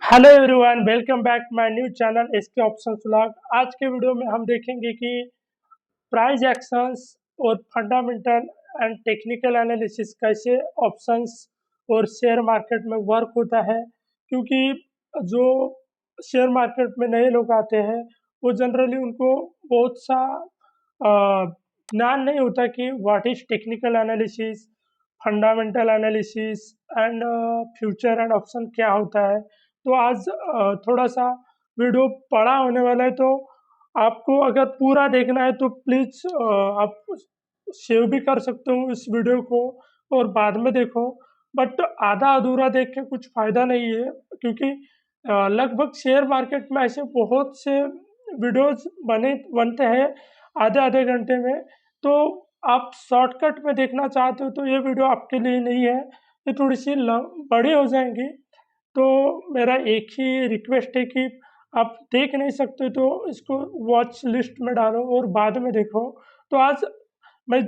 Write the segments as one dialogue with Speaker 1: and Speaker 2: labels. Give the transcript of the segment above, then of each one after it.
Speaker 1: Hello everyone, welcome back my new channel SK options vlog. आज के video में हम देखेंगे कि प्राइस एक्शंस और फंडामेंटल एंड टेक्निकल एनालिसिस कैसे ऑप्शंस और शेयर मार्केट में वर्क होता है। क्योंकि जो शेयर मार्केट में नए लोग आते हैं वो जनरली उनको बहुत सा ज्ञान नहीं होता कि what is technical analysis, fundamental analysis and future and option क्या होता है। तो आज थोड़ा सा वीडियो बड़ा होने वाला है, तो आपको अगर पूरा देखना है तो प्लीज़ आप सेव भी कर सकते हो इस वीडियो को और बाद में देखो। बट आधा अधूरा देख के कुछ फ़ायदा नहीं है, क्योंकि लगभग शेयर मार्केट में ऐसे बहुत से वीडियोस बनते हैं आधे आधे घंटे में। तो आप शॉर्टकट में देखना चाहते हो तो ये वीडियो आपके लिए नहीं है, ये थोड़ी सी बड़ी हो जाएंगी। तो मेरा एक ही रिक्वेस्ट है कि आप देख नहीं सकते तो इसको वॉच लिस्ट में डालो और बाद में देखो। तो आज मैं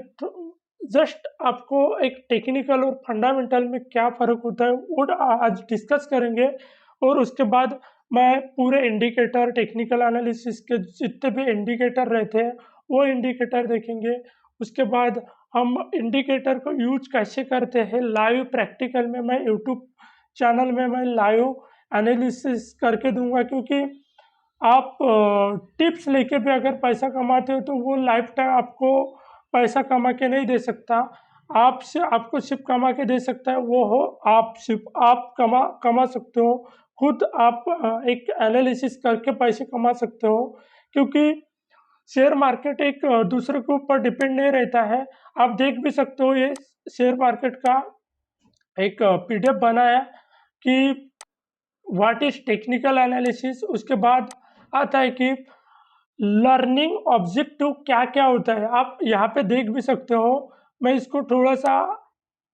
Speaker 1: जस्ट आपको एक टेक्निकल और फंडामेंटल में क्या फ़र्क होता है वो आज डिस्कस करेंगे। और उसके बाद मैं पूरे इंडिकेटर, टेक्निकल एनालिसिस के जितने भी इंडिकेटर रहते हैं वो इंडिकेटर देखेंगे। उसके बाद हम इंडिकेटर को यूज कैसे करते हैं लाइव प्रैक्टिकल में, मैं यूट्यूब चैनल में मैं लाइव एनालिसिस करके दूंगा। क्योंकि आप टिप्स लेके भी अगर पैसा कमाते हो तो वो लाइफ टाइम आपको पैसा कमा के नहीं दे सकता। आपसे आपको सिर्फ कमा के दे सकता है वो हो आप, सिर्फ आप कमा सकते हो खुद। आप एक एनालिसिस करके पैसे कमा सकते हो। क्योंकि शेयर मार्केट एक दूसरे के ऊपर डिपेंड नहीं रहता है। आप देख भी सकते हो ये शेयर मार्केट का एक पीडीएफ बना है कि व्हाट इज टेक्निकल एनालिसिस। उसके बाद आता है कि लर्निंग ऑब्जेक्टिव क्या क्या होता है, आप यहाँ पे देख भी सकते हो। मैं इसको थोड़ा सा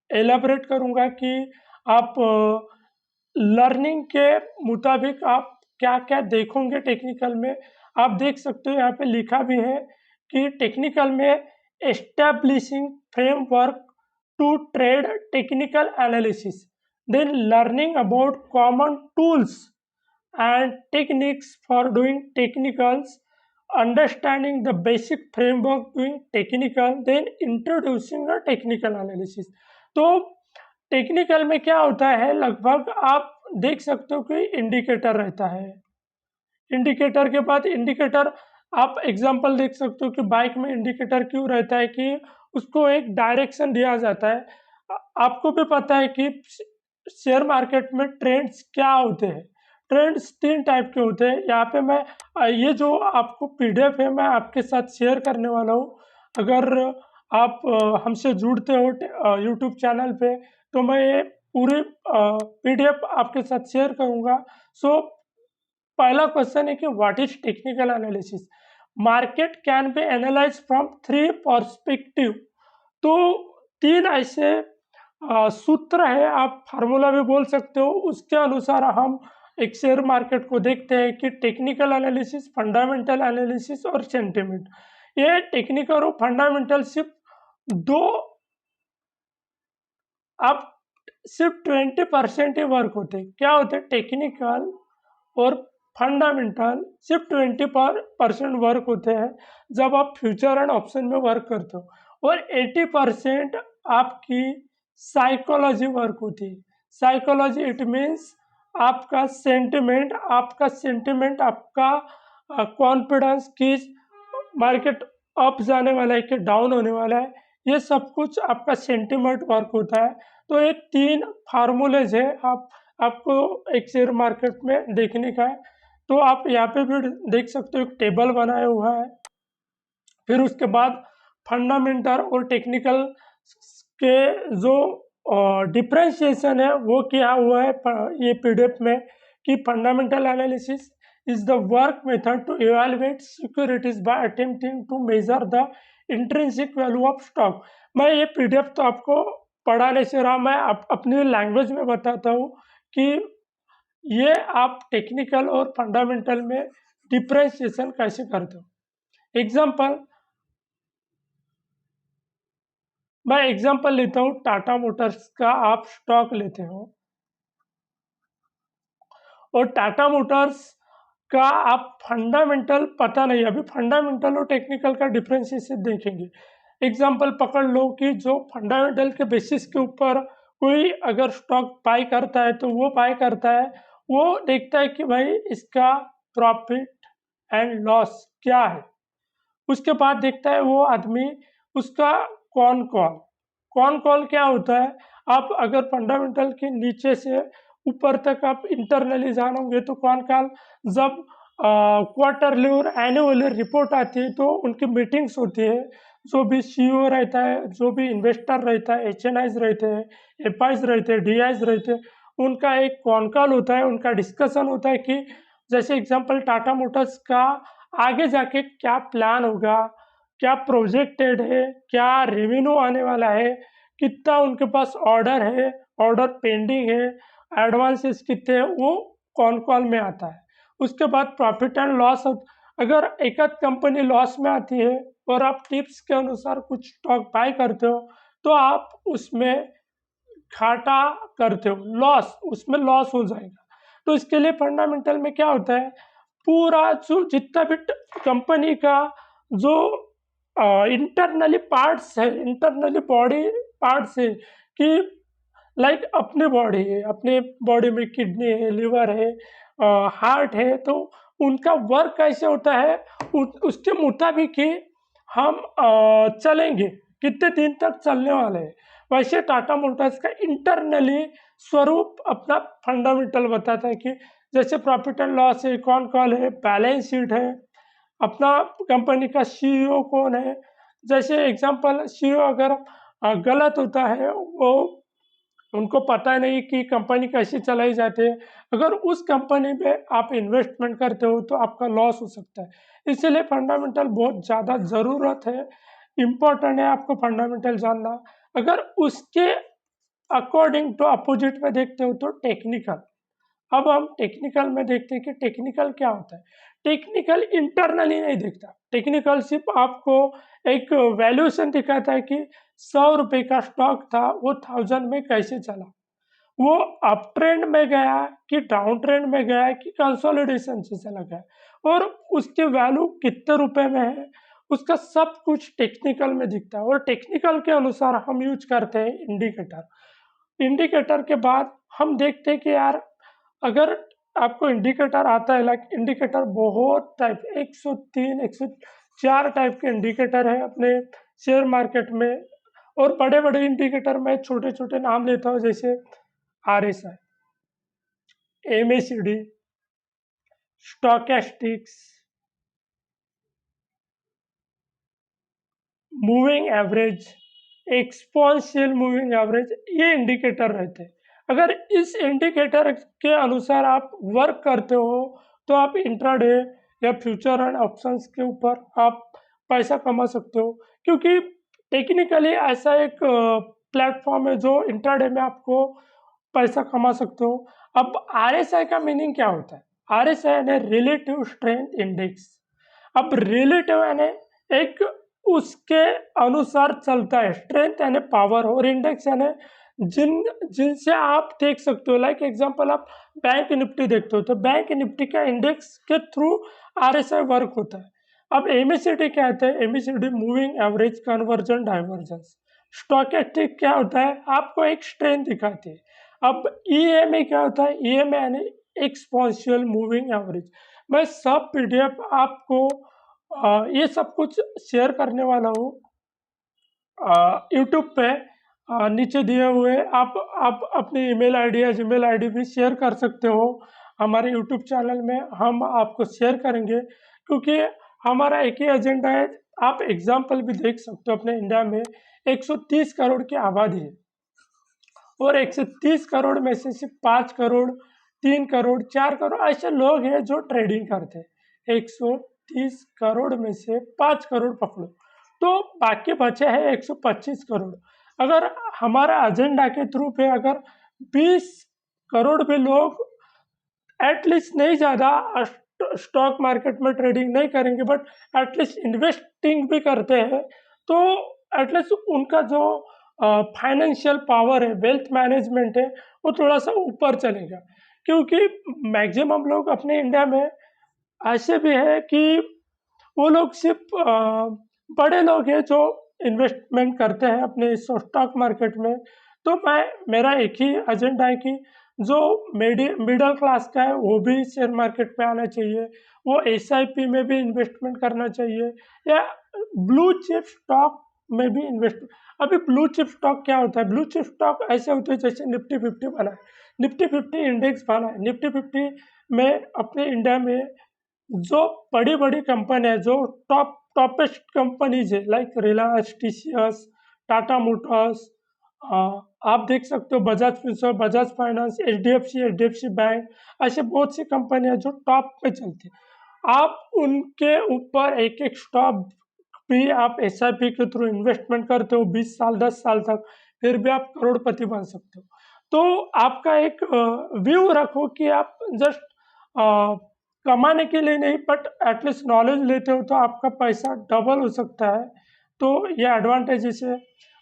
Speaker 1: एलाबरेट करूँगा कि आप लर्निंग के मुताबिक आप क्या क्या देखोगे टेक्निकल में। आप देख सकते हो यहाँ पे लिखा भी है कि टेक्निकल में establishing framework to trade technical analysis, then learning about common tools and techniques for doing technicals, understanding the basic framework doing technical, then introducing a technical analysis। तो टेक्निकल में क्या होता है, लगभग आप देख सकते हो कि इंडिकेटर रहता है। इंडिकेटर के बाद इंडिकेटर आप एग्जांपल देख सकते हो कि बाइक में इंडिकेटर क्यों रहता है कि उसको एक डायरेक्शन दिया जाता है। आपको भी पता है कि शेयर मार्केट में ट्रेंड्स क्या होते हैं। ट्रेंड्स तीन टाइप के होते हैं। यहाँ पे मैं ये जो आपको पीडीएफ है मैं आपके साथ शेयर करने वाला हूँ। अगर आप हमसे जुड़ते हो यूट्यूब चैनल पे तो मैं ये पूरी पीडीएफ आपके साथ शेयर करूँगा। सो पहला क्वेश्चन है कि what is technical analysis. Market can be analyse from three perspective. तो तीन ऐसे सूत्र है, आप फार्मूला भी बोल सकते हो। उसके अनुसार हम एक शेयर मार्केट को देखते हैं कि टेक्निकल एनालिसिस, फंडामेंटल एनालिसिस और सेंटिमेंट। ये टेक्निकल और फंडामेंटल सिर्फ दो, आप सिर्फ 20% ही वर्क होते हैं। क्या होते हैं टेक्निकल और फंडामेंटल, सिर्फ 20% वर्क होते हैं जब आप फ्यूचर एंड ऑप्शन में वर्क करते हो। और 80% आपकी साइकोलॉजी वर्क होती है। साइकोलॉजी इट मीन्स आपका सेंटिमेंट, आपका कॉन्फिडेंस कि मार्केट अप जाने वाला है कि डाउन होने वाला है, ये सब कुछ आपका सेंटिमेंट वर्क होता है। तो ये तीन फार्मूलेज है आपको एक शेयर मार्केट में देखने का है। तो आप यहाँ पे भी देख सकते हो एक टेबल बनाया हुआ है। फिर उसके बाद फंडामेंटल और टेक्निकल के जो डिफ्रेंशिएशन है वो किया हुआ है ये पीडीएफ में कि fundamental analysis is the work method to evaluate securities by attempting to measure the intrinsic value of stock। मैं ये पीडीएफ तो आपको पढ़ा नहीं से रहा, मैं अपनी लैंग्वेज में बताता हूँ कि ये आप टेक्निकल और फंडामेंटल में डिफ्रेंशिएशन कैसे करते हो। एग्जांपल, मैं एग्जांपल लेता हूँ टाटा मोटर्स का। आप स्टॉक लेते हो और टाटा मोटर्स का आप फंडामेंटल पता नहीं, अभी फंडामेंटल और टेक्निकल का डिफरेंशिएशन देखेंगे। एग्जांपल पकड़ लो कि जो फंडामेंटल के बेसिस के ऊपर कोई अगर स्टॉक बाय करता है तो वो बाय करता है, वो देखता है कि भाई इसका प्रॉफिट एंड लॉस क्या है। उसके बाद देखता है वो आदमी उसका कॉन कॉल। कॉन कॉल क्या होता है, आप अगर फंडामेंटल के नीचे से ऊपर तक आप इंटरनली जानोगे तो कॉन कॉल जब क्वार्टरली और एनुअली रिपोर्ट आती है तो उनकी मीटिंग्स होती है। जो भी सीईओ रहता है, जो भी इन्वेस्टर रहता है, एचएनआईज रहते हैं, एफआईज रहते हैं, डीआईज रहते हैं, उनका एक कॉन कॉल होता है, उनका डिस्कशन होता है कि जैसे एग्जांपल टाटा मोटर्स का आगे जाके क्या प्लान होगा, क्या प्रोजेक्टेड है, क्या रेवेन्यू आने वाला है, कितना उनके पास ऑर्डर है, ऑर्डर पेंडिंग है, एडवांसेस कितने हैं, वो कॉन कॉल में आता है। उसके बाद प्रॉफिट एंड लॉस, अगर एक आध कंपनी लॉस में आती है और आप टिप्स के अनुसार कुछ स्टॉक बाय करते हो तो आप उसमें घाटा करते हो, लॉस, उसमें लॉस हो जाएगा। तो इसके लिए फंडामेंटल में क्या होता है, पूरा जो जितना भी कंपनी का जो इंटरनली पार्ट्स है, इंटरनली बॉडी पार्ट्स है कि लाइक अपने बॉडी है, अपने बॉडी में किडनी है, लिवर है, हार्ट है, तो उनका वर्क कैसे होता है उसके मुताबिक ही हम चलेंगे, कितने दिन तक चलने वाले हैं। वैसे टाटा मोटर्स का इंटरनली स्वरूप अपना फंडामेंटल बताता है कि जैसे प्रॉफिट एंड लॉस है, कौन कॉल है, बैलेंस शीट है, अपना कंपनी का सीईओ कौन है। जैसे एग्जांपल सीईओ अगर गलत होता है, वो उनको पता नहीं कि कंपनी कैसे चलाई जाती है, अगर उस कंपनी में आप इन्वेस्टमेंट करते हो तो आपका लॉस हो सकता है। इसीलिए फंडामेंटल बहुत ज़्यादा ज़रूरत है, इम्पोर्टेंट है आपको फंडामेंटल जानना। अगर उसके अकॉर्डिंग टू अपोजिट में देखते हो तो टेक्निकल। अब हम टेक्निकल में देखते हैं कि टेक्निकल क्या होता है। टेक्निकल इंटरनली नहीं देखता, टेक्निकल सिर्फ आपको एक वैल्यूएशन दिखाता है कि 100 रुपये का स्टॉक था वो 1000 में कैसे चला, वो अप ट्रेंड में गया कि डाउन ट्रेंड में गया कि कंसोलिडेशन से चला गया, और उसके वैल्यू कितने रुपए में है, उसका सब कुछ टेक्निकल में दिखता है। और टेक्निकल के अनुसार हम यूज करते हैं इंडिकेटर। इंडिकेटर के बाद हम देखते हैं कि यार अगर आपको इंडिकेटर आता है, लाइक इंडिकेटर बहुत टाइप, 103 104 टाइप के इंडिकेटर है अपने शेयर मार्केट में। और बड़े बड़े इंडिकेटर में छोटे छोटे नाम लेता हूँ, जैसे RSI, MACD, stochastics, moving average, exponential moving average, ये इंडिकेटर रहते हैं। अगर इस इंडिकेटर के अनुसार आप वर्क करते हो तो आप इंट्राडे या फ्यूचर एंड ऑप्शंस के ऊपर आप पैसा कमा सकते हो, क्योंकि टेक्निकली ऐसा एक प्लेटफॉर्म है जो इंट्राडे में आपको पैसा कमा सकते हो। अब RSI का मीनिंग क्या होता है, RSI यानी रिलेटिव स्ट्रेंथ इंडेक्स। अब रिलेटिव यानी एक उसके अनुसार चलता है, स्ट्रेंथ यानी पावर, और इंडेक्स यानी जिनसे आप देख सकते हो। लाइक एग्जांपल आप बैंक निफ्टी देखते हो तो बैंक निफ्टी का इंडेक्स के थ्रू RSI वर्क होता है। अब MACD क्या होता है, MACD moving average conversion divergence. Stochastic क्या होता है, आपको एक स्ट्रेंथ दिखाती है। अब EMA क्या होता है, EMA यानी एक्सपोनेंशियल मूविंग एवरेज। मैं सब PDF आपको ये सब कुछ शेयर करने वाला हूँ यूट्यूब पे, नीचे दिए हुए आप अपनी ईमेल आईडी या जीमेल आईडी भी शेयर कर सकते हो। हमारे यूट्यूब चैनल में हम आपको शेयर करेंगे, क्योंकि हमारा एक ही एजेंडा है। आप एग्जाम्पल भी देख सकते हो, अपने इंडिया में 130 करोड़ की आबादी है, और 130 करोड़ में से सिर्फ 5 करोड़, 3 करोड़, 4 करोड़ ऐसे लोग हैं जो ट्रेडिंग करते हैं। 130 करोड़ में से 5 करोड़ पकड़ो, तो बाकी बचे हैं 125 करोड़। अगर हमारा एजेंडा के थ्रू पे अगर 20 करोड़ भी लोग एटलीस्ट, नहीं ज़्यादा स्टॉक मार्केट में ट्रेडिंग नहीं करेंगे बट एटलीस्ट इन्वेस्टिंग भी करते हैं, तो एटलीस्ट उनका जो फाइनेंशियल पावर है, वेल्थ मैनेजमेंट है, वो थोड़ा सा ऊपर चलेगा। क्योंकि मैक्सिमम लोग अपने इंडिया में ऐसे भी है कि वो लोग सिर्फ बड़े लोग हैं जो इन्वेस्टमेंट करते हैं अपने स्टॉक मार्केट में। तो मेरा एक ही एजेंडा है कि जो मिडिल क्लास का है वो भी शेयर मार्केट पे आना चाहिए, वो एसआईपी में भी इन्वेस्टमेंट करना चाहिए, या ब्लू चिप स्टॉक में भी इन्वेस्ट। अभी ब्लू चिप स्टॉक क्या होता है? ब्लू चिप स्टॉक ऐसे होते हैं जैसे निफ्टी 50 बना है, निफ्टी 50 इंडेक्स बना है। निफ्टी 50 में अपने इंडिया में जो बड़ी बड़ी कंपनी है, जो टॉपेस्ट कंपनीज है, like Reliance, TCS, Tata Motors, आप देख सकते हो Bajaj Finserv, Bajaj finance, HDFC bank, ऐसे बहुत सी कंपनियां जो टॉप पे चलती है। आप उनके ऊपर एक एक स्टॉक भी आप एसआईपी के थ्रू इन्वेस्टमेंट करते हो 20 साल 10 साल तक, फिर भी आप करोड़पति बन सकते हो। तो आपका एक व्यू रखो कि आप जस्ट कमाने के लिए नहीं, बट एटलीस्ट नॉलेज लेते हो तो आपका पैसा डबल हो सकता है। तो ये एडवांटेजेस है।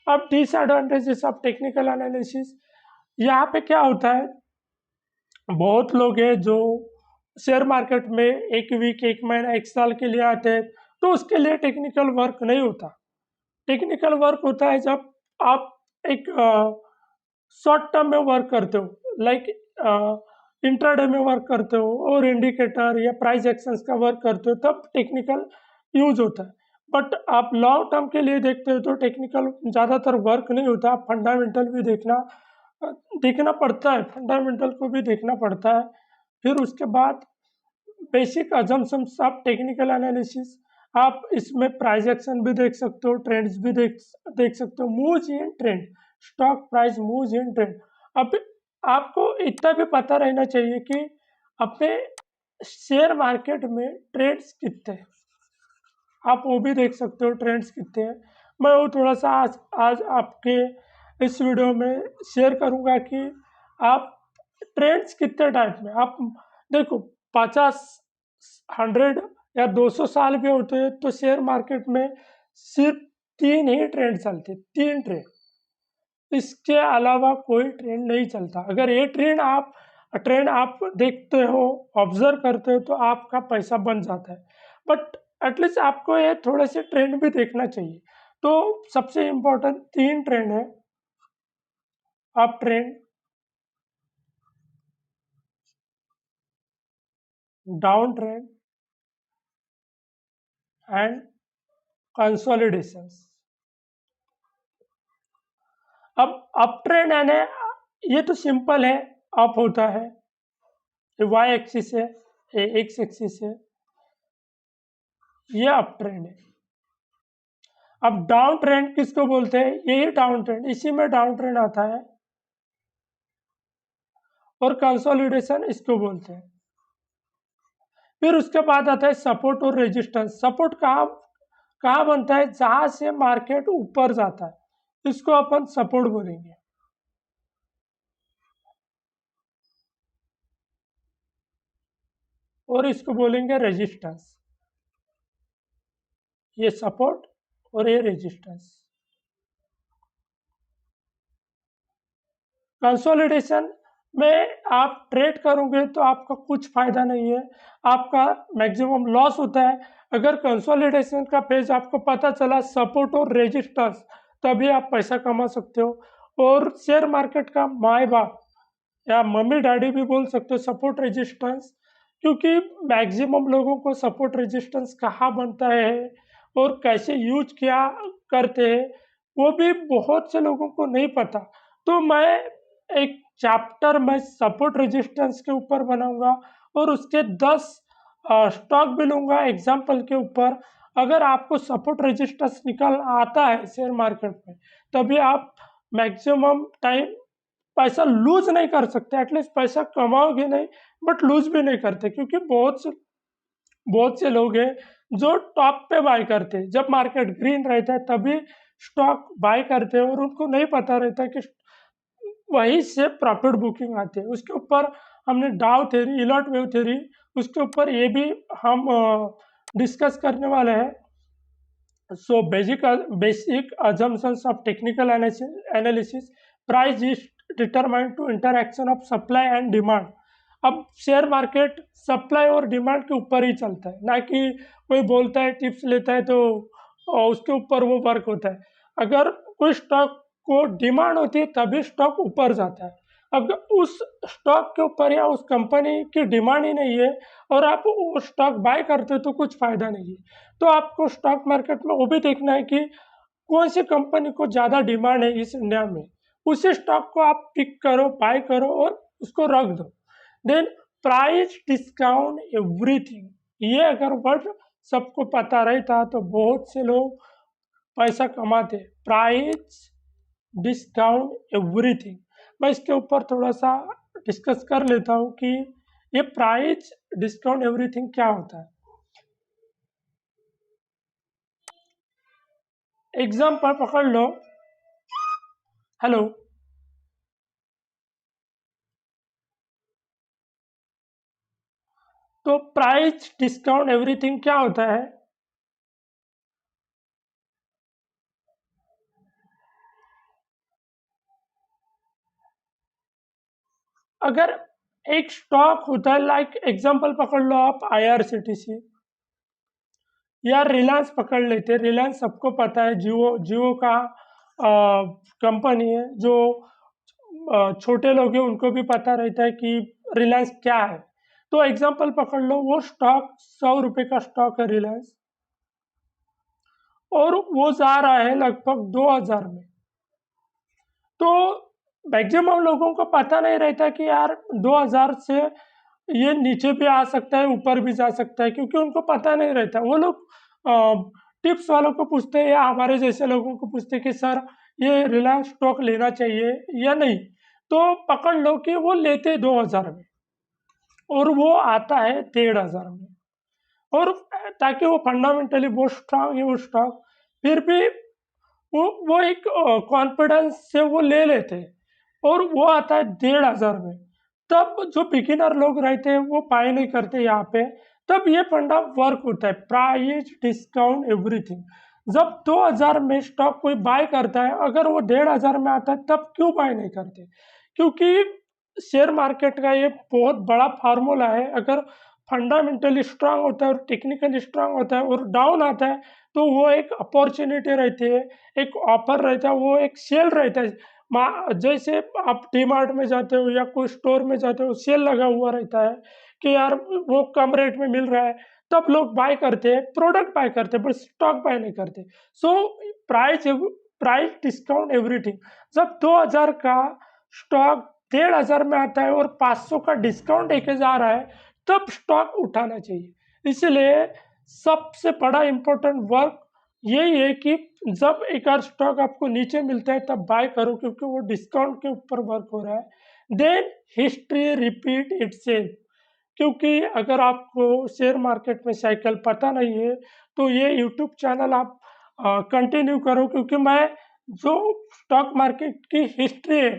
Speaker 1: अब डिसएडवांटेजेस ऑफ टेक्निकल एनालिसिस, यहाँ पे क्या होता है, बहुत लोग हैं जो शेयर मार्केट में एक वीक, एक महीना, एक साल के लिए आते हैं, तो उसके लिए टेक्निकल वर्क नहीं होता। टेक्निकल वर्क होता है जब आप एक शॉर्ट टर्म में वर्क करते हो, लाइक इंट्राडे में वर्क करते हो और इंडिकेटर या प्राइस एक्शंस का वर्क करते हो, तब टेक्निकल यूज होता है। बट आप लॉन्ग टर्म के लिए देखते हो तो टेक्निकल ज़्यादातर वर्क नहीं होता। आप फंडामेंटल भी देखना पड़ता है, फंडामेंटल को भी देखना पड़ता है। फिर उसके बाद basic assumptions of technical analysis, आप इसमें प्राइस एक्शन भी देख सकते हो, ट्रेंड्स भी देख सकते हो, moves in trend, stock price moves in trend. अब आपको इतना भी पता रहना चाहिए कि अपने शेयर मार्केट में ट्रेंड्स कितने हैं, आप वो भी देख सकते हो ट्रेंड्स कितने हैं। मैं वो थोड़ा सा आज आपके इस वीडियो में शेयर करूंगा कि आप ट्रेंड्स कितने टाइप में आप देखो। 50, 100 या 200 साल भी होते हैं तो शेयर मार्केट में सिर्फ 3 ही ट्रेंड चलते, 3 ट्रेंड, इसके अलावा कोई ट्रेंड नहीं चलता। अगर ये ट्रेंड आप देखते हो, ऑब्जर्व करते हो, तो आपका पैसा बन जाता है। बट एटलीस्ट आपको ये थोड़े से ट्रेंड भी देखना चाहिए। तो सबसे इम्पोर्टेंट 3 ट्रेंड है, up trend, down trend and consolidations. अब अप ट्रेंड है, ये तो सिंपल है, अप होता है, वाई एक्सिस है, एक्स एक्सिस है, ये अप ट्रेंड है। अब डाउन ट्रेंड किसको बोलते हैं? यही डाउन ट्रेंड, इसी में डाउन ट्रेंड आता है, और कंसोलिडेशन इसको बोलते हैं। फिर उसके बाद आता है सपोर्ट और रेजिस्टेंस। सपोर्ट कहाँ बनता है? जहां से मार्केट ऊपर जाता है, इसको अपन सपोर्ट बोलेंगे। और इसको बोलेंगे रेजिस्टेंस। ये सपोर्ट और ये रेजिस्टेंस। कंसोलिडेशन में आप ट्रेड करोगे तो आपका कुछ फायदा नहीं है, आपका मैक्सिमम लॉस होता है। अगर कंसोलिडेशन का पेज आपको पता चला, सपोर्ट और रेजिस्टेंस, तभी आप पैसा कमा सकते हो। और शेयर मार्केट का माई बाप या मम्मी डैडी भी बोल सकते हो, सपोर्ट रेजिस्टेंस, क्योंकि मैक्सिमम लोगों को सपोर्ट रेजिस्टेंस कहाँ बनता है और कैसे यूज किया करते हैं वो भी बहुत से लोगों को नहीं पता। तो मैं एक चैप्टर में सपोर्ट रेजिस्टेंस के ऊपर बनाऊंगा और उसके 10 स्टॉक भी लूँगा एग्जाम्पल के ऊपर। अगर आपको सपोर्ट रेजिस्टेंस निकल आता है शेयर मार्केट में, तभी आप मैक्सिमम टाइम पैसा लूज नहीं कर सकते। एटलीस्ट पैसा कमाओगे नहीं, बट लूज भी नहीं करते, क्योंकि बहुत से लोग हैं जो टॉप पे बाय करते हैं, जब मार्केट ग्रीन रहता है तभी स्टॉक बाय करते हैं, और उनको नहीं पता रहता कि वहीं से प्रॉफिट बुकिंग आती है। उसके ऊपर हमने डाउ थ्योरी, इलॉट वेव थ्योरी, उसके ऊपर ये भी हम डिस्कस करने वाले हैं। So basic assumptions of technical analysis, price is determined to interaction of supply and demand। अब शेयर मार्केट सप्लाई और डिमांड के ऊपर ही चलता है, ना कि कोई बोलता है टिप्स लेता है तो उसके ऊपर वो वर्क होता है। अगर कोई स्टॉक को डिमांड होती है तभी स्टॉक ऊपर जाता है। अगर उस स्टॉक के ऊपर या उस कंपनी की डिमांड ही नहीं है और आप वो स्टॉक बाय करते हो तो कुछ फ़ायदा नहीं है। तो आपको स्टॉक मार्केट में वो भी देखना है कि कौन सी कंपनी को ज़्यादा डिमांड है इस इंडिया में, उसी स्टॉक को आप पिक करो, बाय करो और उसको रख दो। देन प्राइस डिस्काउंट एवरीथिंग, ये अगर वर्ड सबको पता रहता तो बहुत से लोग पैसा कमाते। प्राइस डिस्काउंट एवरीथिंग, मैं इसके ऊपर थोड़ा सा डिस्कस कर लेता हूँ कि ये प्राइस डिस्काउंट एवरीथिंग क्या होता है। एग्जाम्पल पकड़ लो। हेलो। तो प्राइस डिस्काउंट एवरीथिंग क्या होता है? अगर एक स्टॉक होता है, लाइक एग्जांपल पकड़ लो आप आईआरसीटीसी या रिलायंस पकड़ लेते हैं। रिलायंस सबको पता है, जियो जियो का कंपनी है। जो छोटे लोग हैं उनको भी पता रहता है कि रिलायंस क्या है। तो एग्जांपल पकड़ लो, वो स्टॉक 100 रुपये का स्टॉक है रिलायंस, और वो जा रहा है लगभग 2000 में। तो मैक्सिमम लोगों को पता नहीं रहता कि यार 2000 से ये नीचे भी आ सकता है, ऊपर भी जा सकता है, क्योंकि उनको पता नहीं रहता। वो लोग टिप्स वालों को पूछते हैं या हमारे जैसे लोगों को पूछते हैं कि सर ये रिलायंस स्टॉक लेना चाहिए या नहीं। तो पकड़ लो कि वो लेते 2000 में और वो आता है 1500 में, और ताकि वो फंडामेंटली बहुत स्ट्रांग है वो स्टॉक, फिर भी वो एक कॉन्फिडेंस से वो ले लेते हैं और वो आता है 1500 में। तब जो बिगिनर लोग रहते हैं वो बाय नहीं करते यहाँ पे। तब ये फंडा वर्क होता है, प्राइस डिस्काउंट एवरीथिंग। जब 2000 में स्टॉक कोई बाय करता है, अगर वो 1500 में आता है तब क्यों बाय नहीं करते? क्योंकि शेयर मार्केट का ये बहुत बड़ा फार्मूला है। अगर फंडामेंटली स्ट्रांग होता है और टेक्निकली स्ट्रांग होता है और डाउन आता है तो वो एक अपॉर्चुनिटी रहती है, एक ऑफर रहता है, वो एक सेल रहता है। जैसे आप डी मार्ट में जाते हो या कोई स्टोर में जाते हो, सेल लगा हुआ रहता है कि यार वो कम रेट में मिल रहा है, तब लोग बाय करते हैं, प्रोडक्ट बाय करते हैं, बट स्टॉक बाय नहीं करते। So price price discount everything. जब 2000 का स्टॉक 1500 में आता है और 500 का डिस्काउंट लेके जा रहा है, तब स्टॉक उठाना चाहिए। इसलिए सबसे बड़ा इम्पोर्टेंट वर्क यही है कि जब एक आध स्टॉक आपको नीचे मिलता है तब बाय करो, क्योंकि वो डिस्काउंट के ऊपर वर्क हो रहा है। देन हिस्ट्री रिपीट इटसेल्फ, क्योंकि अगर आपको शेयर मार्केट में साइकिल पता नहीं है तो ये यूट्यूब चैनल आप कंटिन्यू करो, क्योंकि मैं जो स्टॉक मार्केट की हिस्ट्री है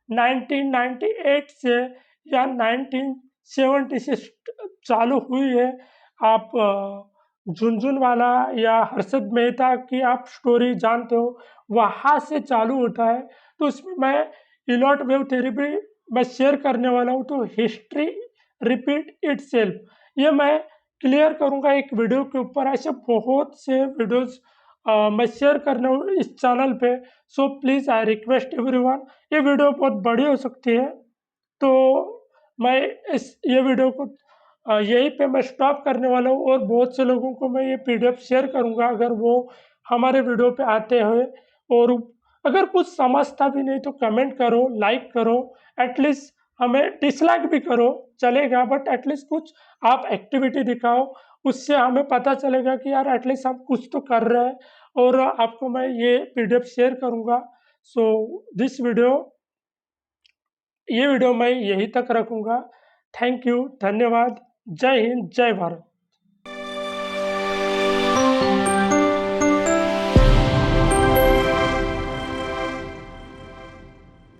Speaker 1: 1998 से या 1970 से चालू हुई है। आप झुनझुनवाला या हर्षद मेहता की आप स्टोरी जानते हो, वहाँ से चालू होता है। तो उसमें मैं इलॉट वेव थ्योरी भी मैं शेयर करने वाला हूँ। तो हिस्ट्री रिपीट इटसेल्फ ये मैं क्लियर करूँगा एक वीडियो के ऊपर। ऐसे बहुत से वीडियोस मैं शेयर करने हूँ इस चैनल पे। So please I request everyone, ये वीडियो बहुत बड़ी हो सकती है, तो मैं इस ये वीडियो को यहीं पे मैं स्टॉप करने वाला हूँ। और बहुत से लोगों को मैं ये पीडीएफ शेयर करूँगा अगर वो हमारे वीडियो पे आते हैं। और अगर कुछ समझता भी नहीं तो कमेंट करो, लाइक करो, एटलीस्ट हमें डिसलाइक भी करो चलेगा, बट एटलीस्ट कुछ आप एक्टिविटी दिखाओ, उससे हमें पता चलेगा कि यार एटलीस्ट हम कुछ तो कर रहे हैं। और आपको मैं ये पीडीएफ शेयर करूँगा। सो दिस वीडियो ये वीडियो मैं यहीं तक रखूँगा। थैंक यू, धन्यवाद, जय हिंद, जय भारत।